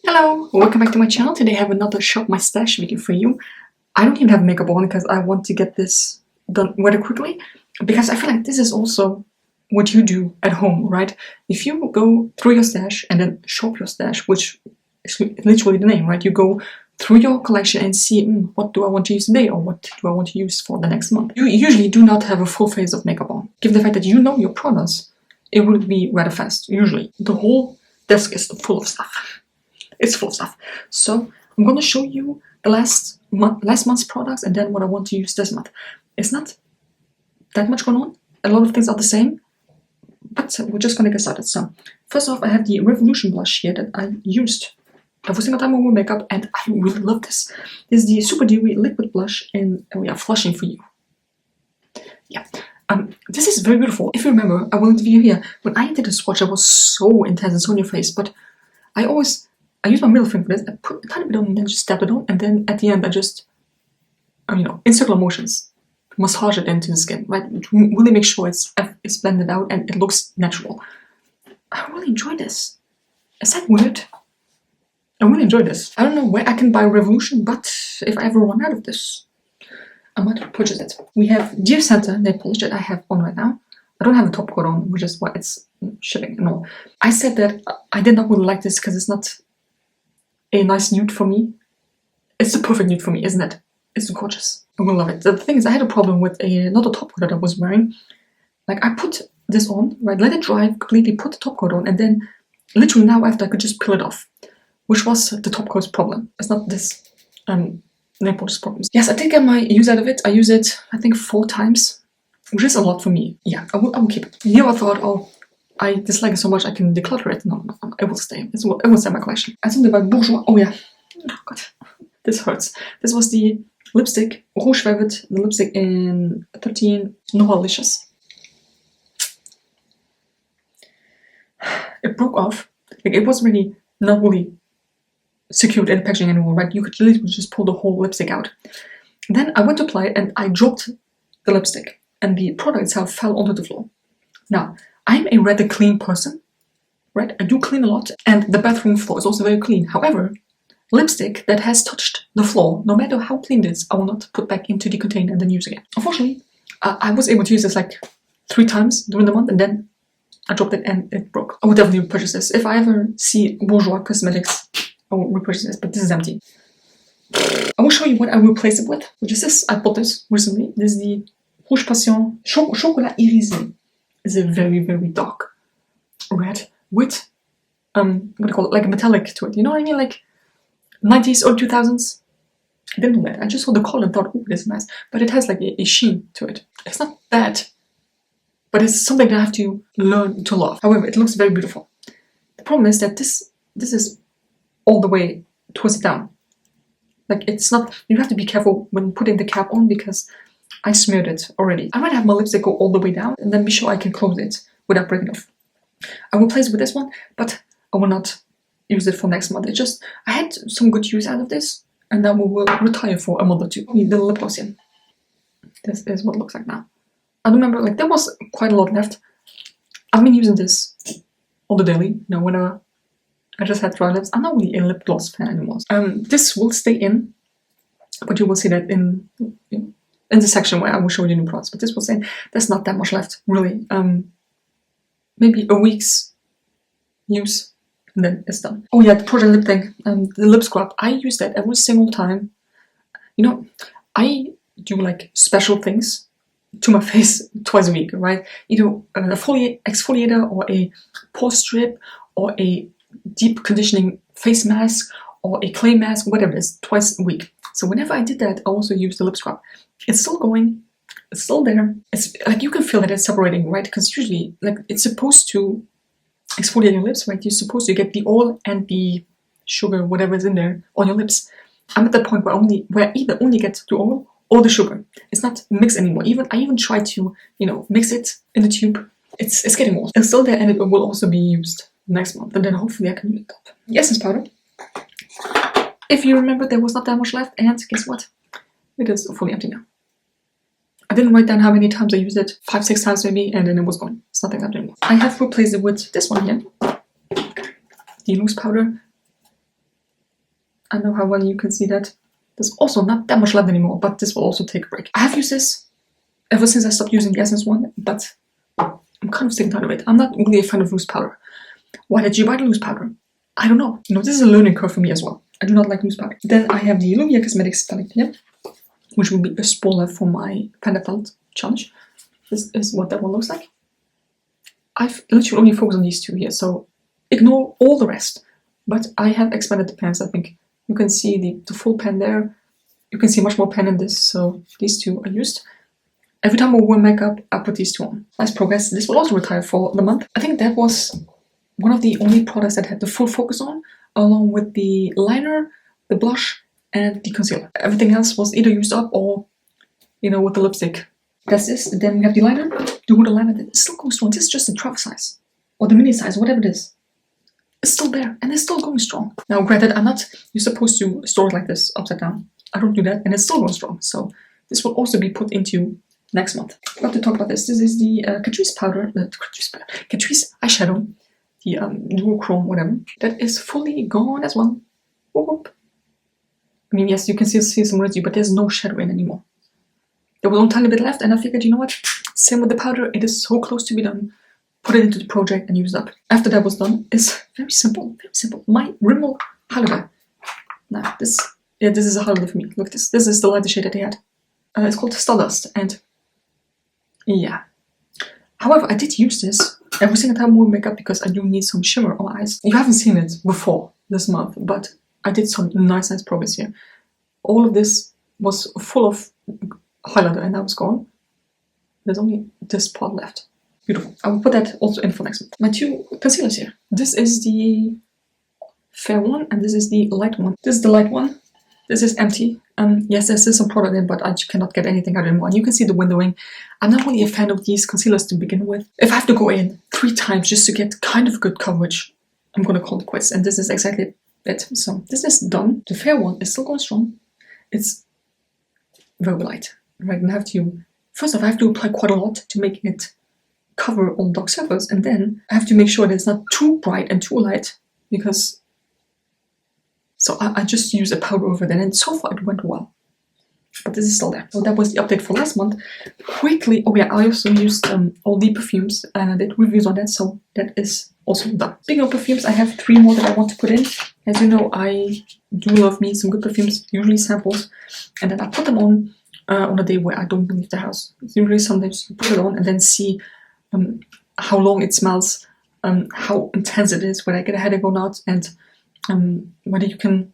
Hello, welcome back to my channel. Today I have another shop my stash video for you. I don't even have makeup on because I want to get this done rather quickly because I feel like this is also what you do at home, right? If you go through your stash and then shop your stash, which is literally the name, right? You go through your collection and see what do I want to use today or what do I want to use for the next month. You usually do not have a full face of makeup on. Given the fact that you know your products, it will be rather fast, usually. The whole desk is full of stuff. It's full of stuff. So I'm going to show you the last month's products and then what I want to use this month. It's not that much going on. A lot of things are the same, but we're just going to get started. So first off, I have the Revolution blush here that I used every single time I wear makeup, and I really love this. This is the Super Dewy Liquid Blush, and we are flushing for you. Yeah. This is very beautiful. If you remember, I will interview here. When I did the swatch, I was so intense and so in your face, but I use my middle finger for this. I put a tiny bit on and then just tap it on, and then at the end I just, in circular motions, massage it into the skin, right? To really make sure it's blended out and it looks natural. I really enjoy this. Is that weird? I really enjoy this. I don't know where I can buy Revolution, but if I ever run out of this, I might purchase it. We have Dear Santa nail polish that I have on right now. I don't have a top coat on, which is why it's shipping and all. I said that I did not really like this because it's not a nice nude for me. It's the perfect nude for me, isn't it? It's gorgeous. I will love it. The thing is, I had a problem with another top coat that I was wearing. Like, I put this on, right, let it dry completely, put the top coat on, and then literally now after I could just peel it off, which was the top coat's problem. It's not this nail polish problem. Yes, I did get my use out of it. I use it, I think, 4 times, which is a lot for me. Yeah, I will keep it. Here I thought, oh, I dislike it so much I can declutter it. No, it will stay. It will stay in my collection. I think about Bourjois. Oh yeah. Oh god. This hurts. This was the lipstick, Rouge Velvet, the lipstick in 13 Noirlicious. It broke off. Like, it was really not really secured in the packaging anymore, right? You could literally just pull the whole lipstick out. Then I went to apply it and I dropped the lipstick and the product itself fell onto the floor. Now, I'm a rather clean person, right? I do clean a lot, and the bathroom floor is also very clean. However, lipstick that has touched the floor, no matter how clean it is, I will not put back into the container and then use again. Unfortunately, I was able to use this like 3 times during the month, and then I dropped it and it broke. I would definitely repurchase this. If I ever see Bourjois Cosmetics, I will repurchase this, but this is empty. I will show you what I replaced it with, which is this. I bought this recently. This is the Rouge Passion Chocolat Irisé. It's a very, very dark red with, what do you call it, like a metallic to it. You know what I mean? Like 90s or 2000s. I didn't know that. I just saw the color and thought, oh, this is nice. But it has like a sheen to it. It's not bad, but it's something that I have to learn to love. However, it looks very beautiful. The problem is that this is all the way twisted down. Like, it's not, you have to be careful when putting the cap on because I smeared it already. I might have my lipstick go all the way down and then be sure I can close it without breaking off. I will place it with this one, but I will not use it for next month. It's just, I had some good use out of this, and then we will retire for a month or 2. The lip gloss in. This is what it looks like now. I remember, like, there was quite a lot left. I've been using this on the daily, you know, whenever I just had dry lips. I'm not really a lip gloss fan anymore. This will stay in, but you will see that in the section where I will show you new products. But this will say there's not that much left, really. Maybe a week's use, and then it's done. Oh yeah, the Project Lip thing, the lip scrub. I use that every single time. You know, I do like special things to my face twice a week, right? Either an exfoliator or a pore strip or a deep conditioning face mask or a clay mask, whatever it is, twice a week. So whenever I did that, I also used the lip scrub. It's still going, it's still there. It's like, you can feel that it's separating, right? Because usually, like, it's supposed to exfoliate your lips, right? You're supposed to get the oil and the sugar, whatever is in there, on your lips. I'm at that point where I either only get the oil or the sugar. It's not mixed anymore. I even try to, mix it in the tube. It's getting old. It's still there, and it will also be used next month, and then hopefully I can use it up. The essence powder. If you remember, there was not that much left, and guess what? It is fully empty now. I didn't write down how many times I used it, 5-6 times maybe, and then it was gone. It's nothing left anymore. I have replaced it with this one here, the loose powder. I know how well you can see that. There's also not that much left anymore, but this will also take a break. I have used this ever since I stopped using the Essence one, but I'm kind of sick and tired of it. I'm not really a fan of loose powder. Why did you buy the loose powder? I don't know. You know, this is a learning curve for me as well. I do not like loose powder. Then I have the Lumia Cosmetics palette here, which will be a spoiler for my Panda palette challenge. This is what that one looks like. I've literally only focused on these two here, so ignore all the rest. But I have expanded the pans, I think. You can see the full pan there. You can see much more pan in this, so these two are used. Every time I wear makeup, I put these two on. Nice progress. This will also retire for the month. I think that was one of the only products that had the full focus on, along with the liner, the blush, and the concealer. Everything else was either used up or, you know, with the lipstick. That's this. Then we have the liner. The Huda liner that still goes strong. This is just the travel size, or the mini size, whatever it is. It's still there, and it's still going strong. Now, granted, you're supposed to store it like this, upside down. I don't do that, and it's still going strong. So this will also be put into next month. I have to talk about this. This is the Catrice powder, Catrice eyeshadow, the duochrome, whatever. That is fully gone as well. Whoop. I mean, yes, you can still see some residue, but there's no shadow in anymore. There was only a tiny bit left, and I figured, you know what? Same with the powder. It is so close to be done. Put it into the project and use it up. After that was done, it's very simple, very simple. My Rimmel highlighter. Now, this is a highlighter for me. Look, this is the lighter shade that they had. It's called Stardust, and yeah. However, I did use this every single time I wear makeup because I do need some shimmer on my eyes. You haven't seen it before this month, but I did some nice progress here. All of this was full of highlighter and that was gone. There's only this part left. Beautiful. I will put that also in for next month. My two concealers here. This is the fair one and this is the light one. This is the light one. This is empty. Yes, there's still some product in, but I cannot get anything out anymore. And you can see the windowing. I'm not really a fan of these concealers to begin with. If I have to go in 3 times just to get kind of good coverage, I'm going to call it quits. And this is exactly it. So this is done. The fair one is still going strong. It's very light. Right, and first off, I have to apply quite a lot to make it cover all dark circles, and then I have to make sure that it's not too bright and too light, because so I just use a powder over that, and so far it went well. But this is still there. So that was the update for last month. Quickly, oh yeah, I also used all the perfumes, and I did reviews on that, so that is also done. Speaking of perfumes, I have 3 more that I want to put in. As you know, I do love me some good perfumes, usually samples, and then I put them on a day where I don't leave the house. Usually sometimes you put it on and then see how long it smells, how intense it is, whether I get a headache or not, and whether you can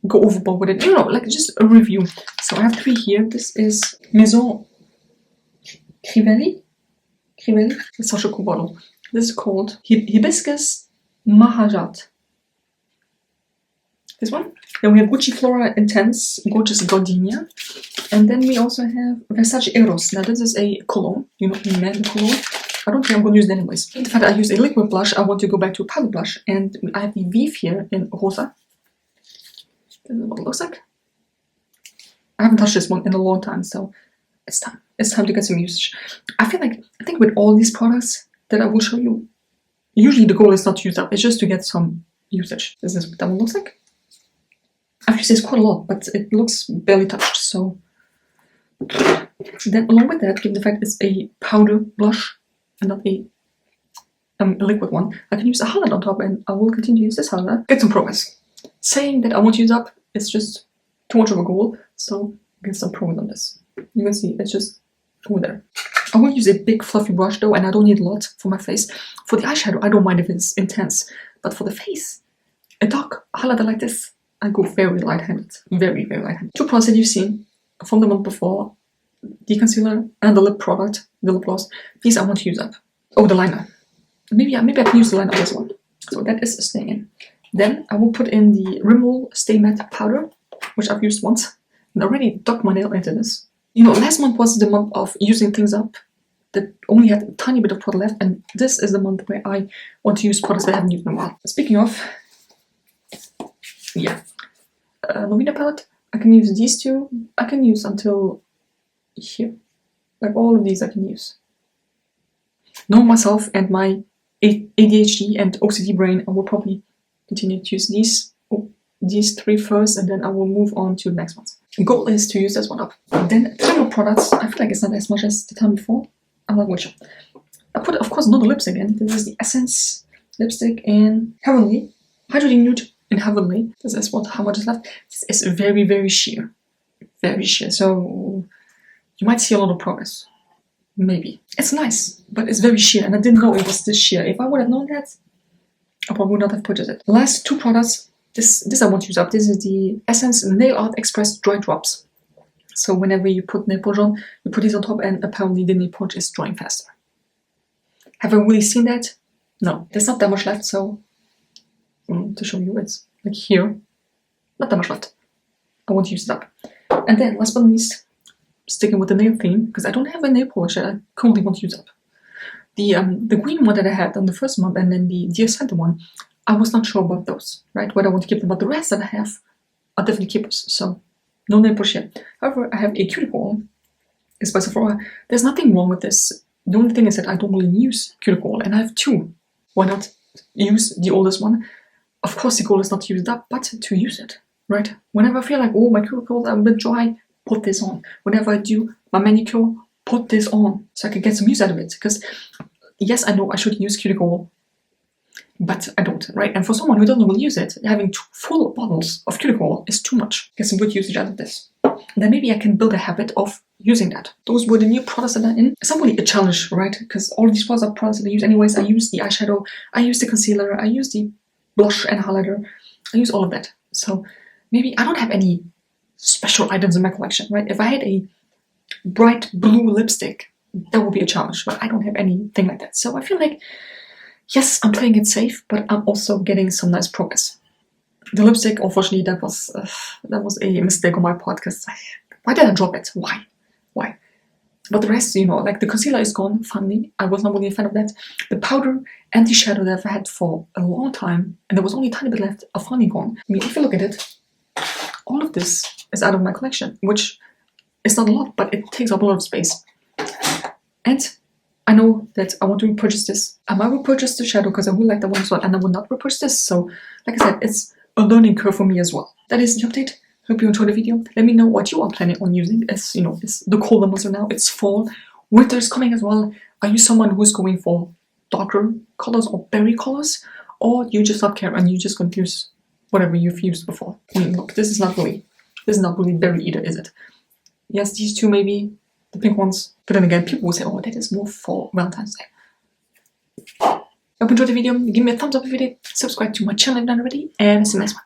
go overboard with it. You know, like just a review. So I have 3 here. This is Maison Crivelli. It's such a cool bottle. This is called Hibiscus Mahajat. This one. Then we have Gucci Flora Intense Gorgeous Gardenia. And then we also have Versace Eros. Now this is a cologne, you know, a man cologne. I don't think I'm going to use it anyways. The fact that I use a liquid blush, I want to go back to a powder blush. And I have the Vive here in Rosa. This is what it looks like. I haven't touched this one in a long time, so it's time. It's time to get some usage. I think with all these products that I will show you, usually the goal is not to use up, it's just to get some usage. This is what that one looks like. I've used this quite a lot, but it looks barely touched, so. Then along with that, given the fact it's a powder blush and not a liquid one, I can use a highlight on top, and I will continue to use this highlight. Get some progress. Saying that I want to use up is just too much of a goal, so get some progress on this. You can see it's just over there. I will use a big fluffy brush though, and I don't need a lot for my face. For the eyeshadow, I don't mind if it's intense, but for the face, a dark highlighter like this, I go very light-handed. Very, very light-handed. 2 products that you've seen from the month before, the concealer and the lip product, the lip gloss. These I want to use up. Oh, the liner. Maybe I can use the liner on this one. So that is staying in. Then I will put in the Rimmel Stay Matte powder, which I've used once, and already dug my nail into this. You know, last month was the month of using things up that only had a tiny bit of product left, and this is the month where I want to use products that I haven't used in a while. Speaking of, yeah, Novena palette, I can use these 2. I can use until here. Like all of these I can use. Knowing myself and my ADHD and OCD brain, I will probably continue to use these. Oh, these 3 first, and then I will move on to the next ones. The goal is to use this one up. Then 3 more products. I feel like it's not as much as the time before. I'm not really sure. I put, of course, another lipstick in. This is the Essence lipstick in Heavenly. Hydrating Nude in Heavenly. This is how much is left. This is very, very sheer. Very sheer. So you might see a lot of progress. Maybe. It's nice, but it's very sheer, and I didn't know it was this sheer. If I would have known that, I probably would not have purchased it. Last 2 products. This I want to use up. This is the Essence Nail Art Express Dry Drops. So whenever you put nail polish on, you put these on top, and apparently the nail polish is drying faster. Have I really seen that? No. There's not that much left, so to show you, it's like here. Not that much left. I want to use it up. And then, last but not least, sticking with the nail theme, because I don't have a nail polish that I currently want to use up. The green one that I had on the first month, and then the Dear Santa one, I was not sure about those, right? Whether I want to keep them, but the rest that I have are definitely keepers, so no nail polish yet. However, I have a cuticle. It's by Sephora. There's nothing wrong with this. The only thing is that I don't really use cuticle, and I have 2. Why not use the oldest one? Of course, the goal is not to use it up, but to use it, right? Whenever I feel like, oh, my cuticles are a bit dry, put this on. Whenever I do my manicure, put this on, so I can get some use out of it. Because, yes, I know I should use cuticle, but I don't, right? And for someone who doesn't really use it, having 2 full bottles of cuticle is too much. Get some good usage out of this. And then maybe I can build a habit of using that. Those were the new products that are in. It's not really a challenge, right? Because all of these products are products that I use anyways. I use the eyeshadow, I use the concealer, I use the blush and highlighter. I use all of that. So maybe I don't have any special items in my collection, right? If I had a bright blue lipstick, that would be a challenge, but I don't have anything like that. So I feel like, yes, I'm playing it safe, but I'm also getting some nice progress. The lipstick, unfortunately, that was a mistake on my part, because why did I drop it? Why? But the rest, like the concealer is gone, finally. I was not really a fan of that. The powder anti-shadow that I've had for a long time, and there was only a tiny bit left, are finally gone. I mean, if you look at it, all of this is out of my collection, which is not a lot, but it takes up a lot of space. And I know that I want to repurchase this. I might repurchase the shadow because I would like that one as well, and I will not repurchase this. So, like I said, it's a learning curve for me as well. That is the update. Hope you enjoyed the video. Let me know what you are planning on using. As it's the colder months now. It's fall. Winter is coming as well. Are you someone who's going for darker colors or berry colors? Or you just not care and you just going to use whatever you've used before? I mean, look, this is not really berry either, is it? Yes, these 2 maybe, the pink ones. But then again, people will say, oh, that is more for Valentine's Day. Hope you enjoyed the video. Give me a thumbs up if you did. Subscribe to my channel if you're not already. And see you next one.